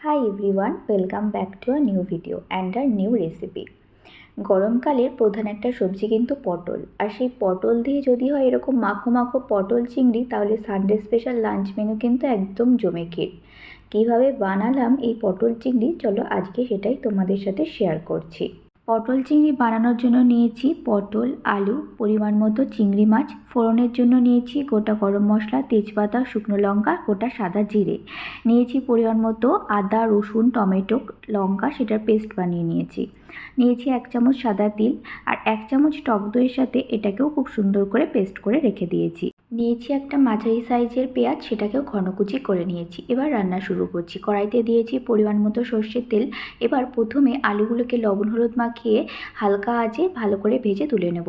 Hi everyone, welcome back to a new video and a new recipe. গরমকালের প্রধান একটা সবজি কিন্তু পটল, আর সেই পটল দিয়ে যদি হয় এরকম মাখো মাখো পটল চিংড়ি, তাহলে সানডে স্পেশাল লাঞ্চ মেনু কিন্তু একদম জমে ক্ষীর। কীভাবে বানালাম এই পটল চিংড়ি, চলো আজকে সেটাই তোমাদের সাথে শেয়ার করছি। পটল চিংড়ি বানানোর জন্য নিয়েছি পটল, আলু, পরিমাণ মতো চিংড়ি মাছ। ফোড়নের জন্য নিয়েছি গোটা গরম মশলা, তেজপাতা, শুকনো লঙ্কা, গোটা সাদা জিরে। নিয়েছি পরিমাণ মতো আদা, রসুন, টমেটো, লঙ্কা, সেটার পেস্ট বানিয়ে নিয়েছি। নিয়েছি 1 চামচ সাদা তিল, আর 1 চামচ টক দইয়ের সাথে এটাকেও খুব সুন্দর করে পেস্ট করে রেখে দিয়েছি। নিয়েছি একটা মাঝারি সাইজের পেঁয়াজ, সেটাকেও ঘনকুচি করে নিয়েছি। এবার রান্না শুরু করছি। কড়াইতে দিয়েছি পরিমাণ মতো সর্ষের তেল। এবার প্রথমে আলুগুলোকে লবণ হলুদ মাখিয়ে হালকা আঁচে ভালো করে ভেজে তুলে নেব।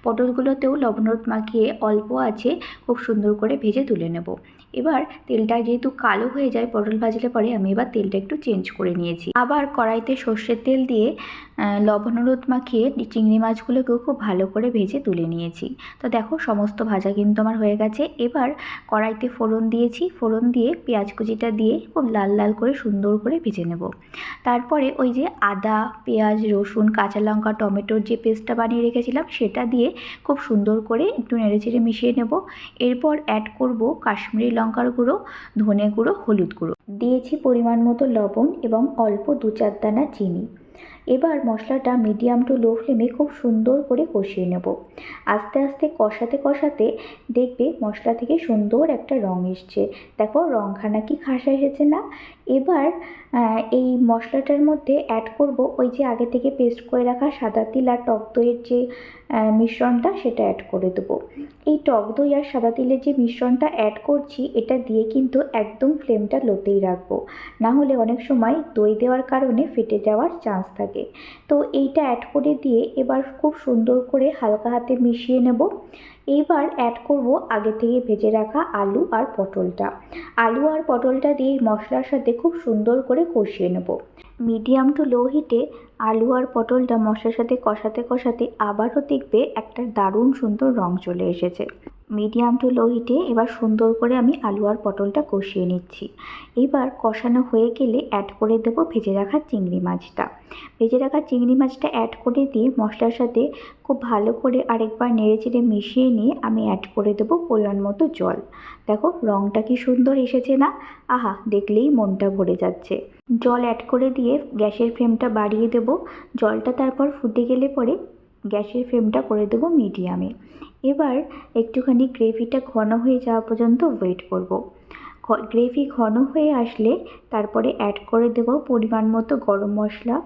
পটলগুলোতেও লবণ হলুদ মাখিয়ে অল্প আঁচে খুব সুন্দর করে ভেজে তুলে নেব। এবার তেলটা যেহেতু কালো হয়ে যায় পটল ভাজলে পরে, আমি এবার তেলটা একটু চেঞ্জ করে নিয়েছি। আবার কড়াইতে সর্ষের তেল দিয়ে লবণ হলুদ মাখিয়ে চিংড়ি মাছগুলোকেও খুব ভালো করে ভেজে তুলে নিয়েছি। তো দেখো, সমস্ত ভাজা কিন্তু আমার হয়ে গেছে। এবার কড়াইতে ফোড়ন দিয়েছি। ফোড়ন দিয়ে পেঁয়াজ কুচিটা দিয়ে খুব লাল লাল করে সুন্দর করে ভেজে নেব। তারপরে ওই যে আদা, পেঁয়াজ, রসুন, কাঁচা লঙ্কা, টমেটোর যে পেস্টটা বানিয়ে রেখেছিলাম সেটা দিয়ে খুব সুন্দর করে একটু নেড়েচেড়ে মিশিয়ে নেব। এরপর অ্যাড করব কাশ্মীরি লঙ্কার গুঁড়ো, ধনে গুঁড়ো, হলুদ গুঁড়ো। দিয়েছি পরিমাণ মতো লবণ এবং অল্প 2-4 দানা চিনি। এবার মশলাটা মিডিয়াম টু লো ফ্লেমে খুব সুন্দর করে কষিয়ে নেব। আস্তে আস্তে কষাতে কষাতে দেখবে মশলা থেকে সুন্দর একটা রং এসছে। দেখো, রংখানা কি খাসা এসেছে না? এবার এই মশলাটার মধ্যে অ্যাড করব ওই যে আগে থেকে পেস্ট করে রাখা সাদা তিল আর টক দইয়ের যে মিশ্রণটা, সেটা অ্যাড করে দেবো। এই টক দই আর সাদা তিলের যে মিশ্রণটা অ্যাড করছি, এটা দিয়ে কিন্তু একদম ফ্লেমটা লোতেই রাখবো, না হলে অনেক সময় দই দেওয়ার কারণে ফেটে যাওয়ার চান্স থাকে। তো এইটা অ্যাড করে দিয়ে এবার খুব সুন্দর করে হালকা হাতে মিশিয়ে নেব। এইবার অ্যাড করব আগে থেকে ভেজে রাখা আলু আর পটলটা। আলু আর পটলটা দিয়ে মশলার সাথে খুব সুন্দর করে কষিয়ে নেব। মিডিয়াম টু লো হিটে আলু আর পটলটা মশলার সাথে কষাতে কষাতে আবারও দেখবে একটা দারুণ সুন্দর রং চলে এসেছে। মিডিয়াম টু লো হিটে এবার সুন্দর করে আমি আলু আর পটলটা কষিয়ে নিচ্ছি। এবার কষানো হয়ে গেলে অ্যাড করে দেবো ভেজে রাখা চিংড়ি মাছটা। ভেজে রাখা চিংড়ি মাছটা অ্যাড করে দিয়ে মশলার সাথে খুব ভালো করে আরেকবার নেড়েচেড়ে মিশিয়ে নিয়ে আমি অ্যাড করে দেবো পরিমাণ মতো জল। দেখো, রংটা কি সুন্দর এসেছে না? আহা, দেখলেই মনটা ভরে যাচ্ছে। জল অ্যাড করে দিয়ে গ্যাসের ফ্লেমটা বাড়িয়ে দেবো। জলটা তারপর ফুটে গেলে পরে গ্যাসের ফ্লেমটা করে দেবো মিডিয়ামে। এবার একটুখানি গ্রেভিটা ঘন হয়ে যাওয়া পর্যন্ত ওয়েট করব। গ্রেভি ঘন হয়ে আসলে তারপরে অ্যাড করে দেবো পরিমাণ মতো গরম মশলা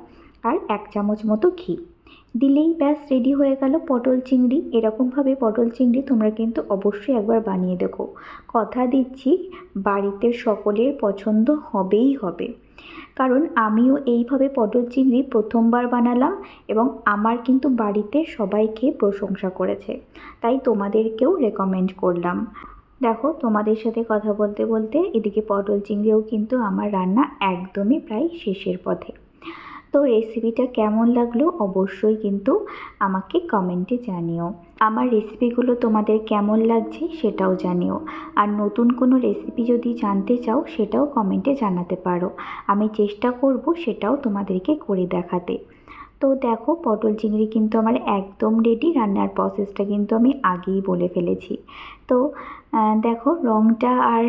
আর 1 চামচ মতো ঘি। দিলেই ব্যাস রেডি হয়ে গেল পটল চিংড়ি। এরকমভাবে পটল চিংড়ি তোমরা কিন্তু অবশ্যই একবার বানিয়ে দেখো। কথা দিচ্ছি, বাড়িতে সকলের পছন্দ হবেই হবে। কারণ আমিও এইভাবে পটল চিংড়ি প্রথমবার বানালাম এবং আমার কিন্তু বাড়িতে সবাই খেয়ে প্রশংসা করেছে, তাই তোমাদেরকেও রেকমেন্ড করলাম। দেখো, তোমাদের সাথে কথা বলতে বলতে এদিকে পটল চিংড়িও কিন্তু আমার রান্না একদমই প্রায় শেষের পথে। তো রেসিপিটা কেমন লাগলো অবশ্যই কিন্তু আমাকে কমেন্টে জানিও। আমার রেসিপিগুলো তোমাদের কেমন লাগছে সেটাও জানিও। আর নতুন কোনো রেসিপি যদি জানতে চাও সেটাও কমেন্টে জানাতে পারো। আমি চেষ্টা করব সেটাও তোমাদেরকে করে দেখাতে। তো দেখো, পটল চিংড়ি কিন্তু আমার একদম রেডি। রান্নার প্রসেসটা কিন্তু আমি আগেই বলে ফেলেছি। তো দেখো, রঙটা আর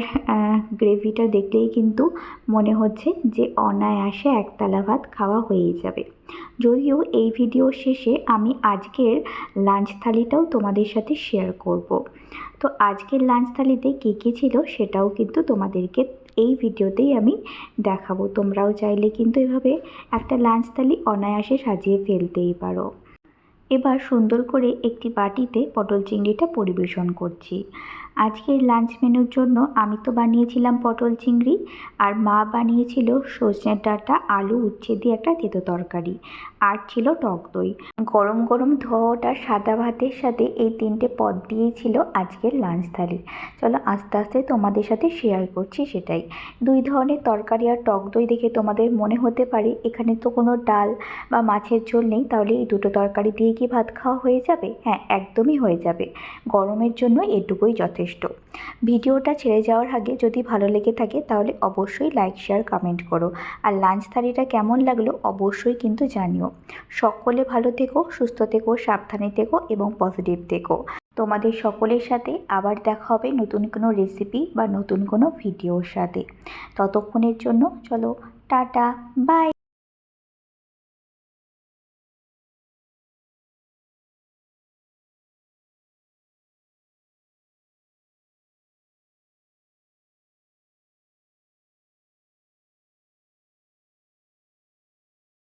গ্রেভিটা দেখলেই কিন্তু মনে হচ্ছে যে অনায়াসে একতলা ভাত খাওয়া হয়েই যাবে। যদিও এই ভিডিও শেষে আমি আজকের লাঞ্চ থালিটাও তোমাদের সাথে শেয়ার করব। তো আজকের লাঞ্চ থালিতে কী কী ছিল সেটাও কিন্তু তোমাদেরকে এই ভিডিওতেই আমি দেখাবো। তোমরাও চাইলে কিন্তু এভাবে একটা লাঞ্চ থালি অনায়াসে সাজিয়ে ফেলতেই পারো। এবার সুন্দর করে একটি বাটিতে পটল চিংড়িটা পরিবেশন করছি। আজকের লাঞ্চ মেনুর জন্য আমি তো বানিয়েছিলাম পটল চিংড়ি, আর মা বানিয়েছিল সজনের ডাঁটা, আলু, উচ্ছে দিয়ে একটা তেতো তরকারি, আর ছিল টক দই। গরম গরম ধোয়াটা সাদা ভাতের সাথে এই 3টে পদ দিয়েই ছিল আজকের লাঞ্চ থালি। চলো আস্তে আস্তে তোমাদের সাথে শেয়ার করছি সেটাই। 2 ধরনের তরকারি আর টক দই দেখে তোমাদের মনে হতে পারে এখানে তো কোনো ডাল বা মাছের ঝোল নেই, তাহলে এই 2টো তরকারি দিয়ে কি ভাত খাওয়া হয়ে যাবে? হ্যাঁ, একদমই হয়ে যাবে। গরমের জন্য এটুকুই যথেষ্ট। যথেষ্ট। ভিডিওটা ছেড়ে যাওয়ার আগে যদি ভালো লেগে থাকে তাহলে অবশ্যই লাইক, শেয়ার, কমেন্ট করো। আর লাঞ্চ থালিটা কেমন লাগলো অবশ্যই কিন্তু জানিও। সকলে ভালো থেকো, সুস্থ থেকো, সাবধানে থেকো এবং পজিটিভ থেকো। তোমাদের সকলের সাথে আবার দেখা হবে নতুন কোনো রেসিপি বা নতুন কোনো ভিডিওর সাথে। ততক্ষণের জন্য চলো টাটা, বাই।